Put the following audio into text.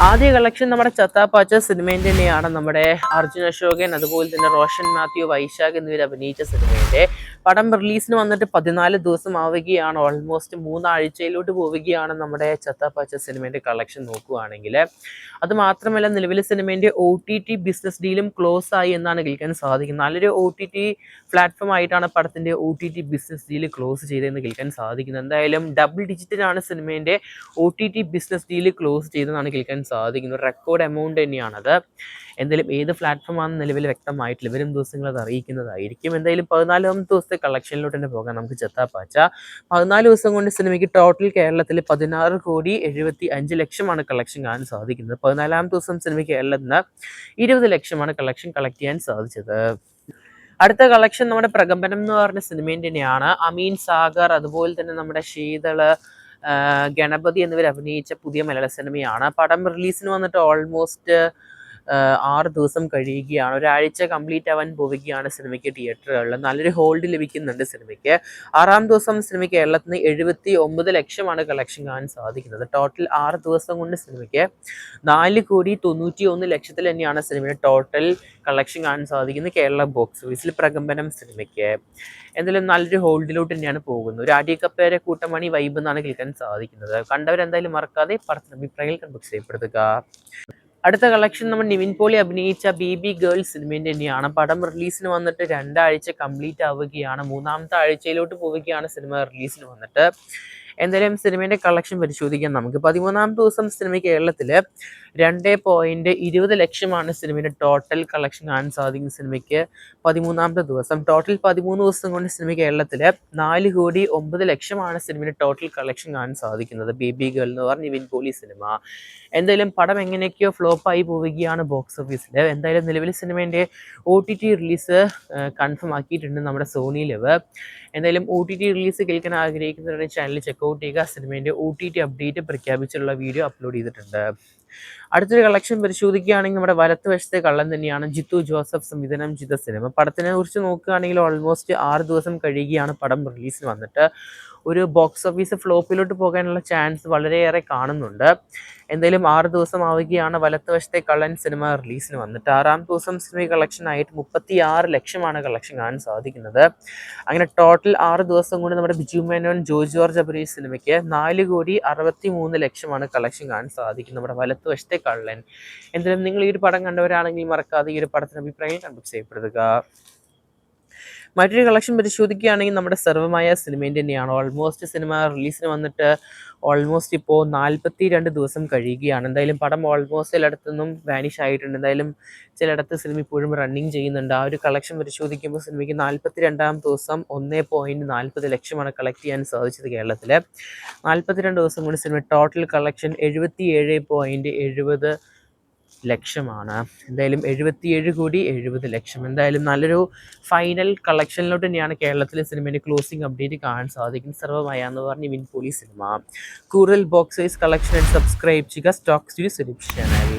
ആദ്യ കളക്ഷൻ നമ്മുടെ ചത്താപ്പാച്ച സിനിമേൻ്റെ തന്നെയാണ്. നമ്മുടെ അർജുൻ അശോകൻ അതുപോലെ തന്നെ റോഷൻ മാത്യു, വൈശാഖ് എന്നിവർ അഭിനയിച്ച സിനിമേൻ്റെ പടം റിലീസിന് വന്നിട്ട് 14 ദിവസം ആവുകയാണ്. ഓൾമോസ്റ്റ് 3 ആഴ്ചയിലോട്ട് പോവുകയാണ് നമ്മുടെ ചത്താപ്പാച്ച സിനിമേൻ്റെ കളക്ഷൻ നോക്കുകയാണെങ്കിൽ. അത് മാത്രമല്ല നിലവിലെ സിനിമേൻ്റെ OTT ബിസിനസ് ഡീലും ക്ലോസ് ആയി എന്നാണ് കേൾക്കാൻ സാധിക്കുന്നത്. നല്ലൊരു OTT പ്ലാറ്റ്ഫോം ആയിട്ടാണ് പടത്തിൻ്റെ OTT ബിസിനസ് ഡീൽ ക്ലോസ് ചെയ്തതെന്ന് കേൾക്കാൻ സാധിക്കുന്നത്. എന്തായാലും ഡബിൾ ഡിജിറ്റിലാണ് സിനിമേൻ്റെ OTT ബിസിനസ് ഡീൽ ക്ലോസ് ചെയ്തതെന്നാണ് കേൾക്കാൻ സാധിക്കുന്നത്. റെക്കോർഡ് എമൗണ്ട് തന്നെയാണത്. എന്തായാലും ഏത് പ്ലാറ്റ്ഫോമാണെന്ന് നിലവിൽ വ്യക്തമായിട്ടില്ല. വരും ദിവസങ്ങൾ അത് അറിയിക്കുന്നതായിരിക്കും. എന്തായാലും 14 ദിവസത്തെ കളക്ഷനിലോട്ട് തന്നെ പോകാം നമുക്ക് ചത്താപ്പാച്ച. 14 ദിവസം കൊണ്ട് സിനിമയ്ക്ക് ടോട്ടൽ കേരളത്തിൽ 16,75,00,000 കളക്ഷൻ കാണാൻ സാധിക്കുന്നത്. 14 ദിവസം സിനിമയ്ക്ക് കേരളത്തിൽ നിന്ന് 20 ലക്ഷമാണ് കളക്ഷൻ കളക്ട് ചെയ്യാൻ സാധിച്ചത്. അടുത്ത കളക്ഷൻ നമ്മുടെ പ്രകമ്പനം എന്ന് പറഞ്ഞ സിനിമേൻ്റെ തന്നെയാണ്. അമീൻ സാഗർ അതുപോലെ തന്നെ നമ്മുടെ ശീതള്, ഗണപതി എന്നിവർ അഭിനയിച്ച പുതിയ മലയാള സിനിമയാണ്. പടം റിലീസിന് വന്നിട്ട് ഓൾമോസ്റ്റ് 6 ദിവസം കഴിയുകയാണ്. ഒരാഴ്ച കംപ്ലീറ്റ് ആവാൻ പോവുകയാണ് സിനിമയ്ക്ക് തിയേറ്ററുകളിൽ. നല്ലൊരു ഹോൾഡ് ലഭിക്കുന്നുണ്ട് സിനിമയ്ക്ക്. 6 ദിവസം സിനിമ കേരളത്തിൽ നിന്ന് 79 ലക്ഷമാണ് കളക്ഷൻ കാണാൻ സാധിക്കുന്നത്. ടോട്ടൽ 6 ദിവസം കൊണ്ട് സിനിമയ്ക്ക് 4,91,00,000 തന്നെയാണ് സിനിമയുടെ ടോട്ടൽ കളക്ഷൻ കാണാൻ സാധിക്കുന്നത് കേരള ബോക്സ് ഓഫീസിൽ പ്രകമ്പനം സിനിമയ്ക്ക്. എന്തായാലും നല്ലൊരു ഹോൾഡിലോട്ട് തന്നെയാണ് പോകുന്നത്. ഒരു അടിക്കപ്പേരെ കൂട്ടമണി വൈബ് എന്നാണ് കേൾക്കാൻ സാധിക്കുന്നത്. കണ്ടവരെന്തായാലും മറക്കാതെ പടത്തിന് അഭിപ്രായങ്ങൾ കൺബോക്സ് ചെയ്യപ്പെടുത്തുക. അടുത്ത കളക്ഷൻ നമ്മൾ നിവിൻ പോളി അഭിനയിച്ച ബേബി ഗേൾ സിനിമേൻ്റെ തന്നെയാണ്. പടം റിലീസിന് വന്നിട്ട് 2 ആഴ്ച കംപ്ലീറ്റ് ആവുകയാണ്. 3ാമത്തെ ആഴ്ചയിലോട്ട് പോവുകയാണ് സിനിമ റിലീസിന് വന്നിട്ട്. എന്തായാലും സിനിമേൻ്റെ കളക്ഷൻ പരിശോധിക്കാം നമുക്ക്. 13ാം ദിവസം സിനിമ കേരളത്തിൽ 2.20 ലക്ഷമാണ് സിനിമയുടെ ടോട്ടൽ കളക്ഷൻ കാണാൻ സാധിക്കുന്ന സിനിമയ്ക്ക് 13ാമത്തെ ദിവസം. ടോട്ടൽ 13 ദിവസം കൊണ്ട് സിനിമ കേരളത്തിൽ 4,09,00,000 സിനിമയുടെ ടോട്ടൽ കളക്ഷൻ കാണാൻ സാധിക്കുന്നത്. ബേബി ഗേൾ എന്ന് പറഞ്ഞ നിവിൻ പോളി സിനിമ. എന്തായാലും പടം എങ്ങനെയൊക്കെയോ ഫ്ലോപ്പായി പോവുകയാണ് ബോക്സ് ഓഫീസിൽ. എന്തായാലും നിലവിൽ സിനിമേൻ്റെ OTT റിലീസ് കൺഫേം ആക്കിയിട്ടുണ്ട് നമ്മുടെ സോണി ലിവ്. എന്തായാലും OTT റിലീസ് കേൾക്കാൻ ആഗ്രഹിക്കുന്നവരുടെ ചാനൽ ചെക്കൗട്ട് ചെയ്യുക. സിനിമേൻ്റെ OTT അപ്ഡേറ്റ് പ്രഖ്യാപിച്ചുള്ള വീഡിയോ അപ്ലോഡ് ചെയ്തിട്ടുണ്ട്. അടുത്തൊരു കളക്ഷൻ പരിശോധിക്കുകയാണെങ്കിൽ നമ്മുടെ വലത്തുവശത്തെ കള്ളൻ തന്നെയാണ്. ജിത്തു ജോസഫ് സംവിധാനം ചെയ്ത സിനിമ. പടത്തിനെ കുറിച്ച് നോക്കുകയാണെങ്കിൽ ഓൾമോസ്റ്റ് 6 ദിവസം കഴിയുകയാണ് പടം റിലീസിന് വന്നിട്ട്. ഒരു ബോക്സ് ഓഫീസ് ഫ്ലോപ്പിലോട്ട് പോകാനുള്ള ചാൻസ് വളരെയേറെ കാണുന്നുണ്ട്. എന്തായാലും 6 ദിവസം ആവുകയാണ് വലത്തുവശത്തെ കള്ളൻ സിനിമ റിലീസിന് വന്നിട്ട്. 6ാം ദിവസം സിനിമ കളക്ഷനായിട്ട് 36 ലക്ഷമാണ് കളക്ഷൻ കാണാൻ സാധിക്കുന്നത്. അങ്ങനെ ടോട്ടൽ 6 ദിവസം കൊണ്ട് നമ്മുടെ ബിജു മേനോൻ, ജോർജ് ജോർജ് അഭിനയിച്ച സിനിമയ്ക്ക് 4,63,00,000 കളക്ഷൻ കാണാൻ സാധിക്കുന്നത് നമ്മുടെ വലത്തുവശത്തെ കള്ളൻ. എന്തായാലും നിങ്ങൾ ഈ ഒരു പടം കണ്ടവരാണെങ്കിൽ മറക്കാതെ ഈ ഒരു പടത്തിന് അഭിപ്രായം കൺബോക്സ് ചെയ്യപ്പെടുക. മറ്റൊരു കളക്ഷൻ പരിശോധിക്കുകയാണെങ്കിൽ നമ്മുടെ സർവമായ സിനിമേൻ്റെ തന്നെയാണ്. ഓൾമോസ്റ്റ് സിനിമ റിലീസിന് വന്നിട്ട് ഓൾമോസ്റ്റ് ഇപ്പോൾ 42 ദിവസം കഴിയുകയാണ്. എന്തായാലും പടം ഓൾമോസ്റ്റ് എല്ലായിടത്തുനിന്നും വാനിഷ് ആയിട്ടുണ്ട്. എന്തായാലും ചിലയിടത്ത് സിനിമ ഇപ്പോഴും റണ്ണിങ് ചെയ്യുന്നുണ്ട്. ആ ഒരു കളക്ഷൻ പരിശോധിക്കുമ്പോൾ സിനിമയ്ക്ക് 42ാം ദിവസം 1.40 ലക്ഷമാണ് കളക്ട് ചെയ്യാൻ സാധിച്ചത് കേരളത്തിൽ. 42 ദിവസം കൊണ്ട് സിനിമ ടോട്ടൽ കളക്ഷൻ 77.70 ലക്ഷമാണ്. എന്തായാലും 77,70,00,000. എന്തായാലും നല്ലൊരു ഫൈനൽ കളക്ഷനിലോട്ട് തന്നെയാണ് കേരളത്തിലെ സിനിമേൻ്റെ ക്ലോസിംഗ് അപ്ഡേറ്റ് കാണാൻ സാധിക്കും. സർവമായ എന്ന് പറഞ്ഞ നിവിൻ പോളി സിനിമ. കൂടുതൽ ബോക്സ് ഓഫീസ് കളക്ഷൻ സബ്സ്ക്രൈബ് ചെയ്യുക സ്റ്റോക്ക് സ്റ്റുഡിയോ ചാനൽ.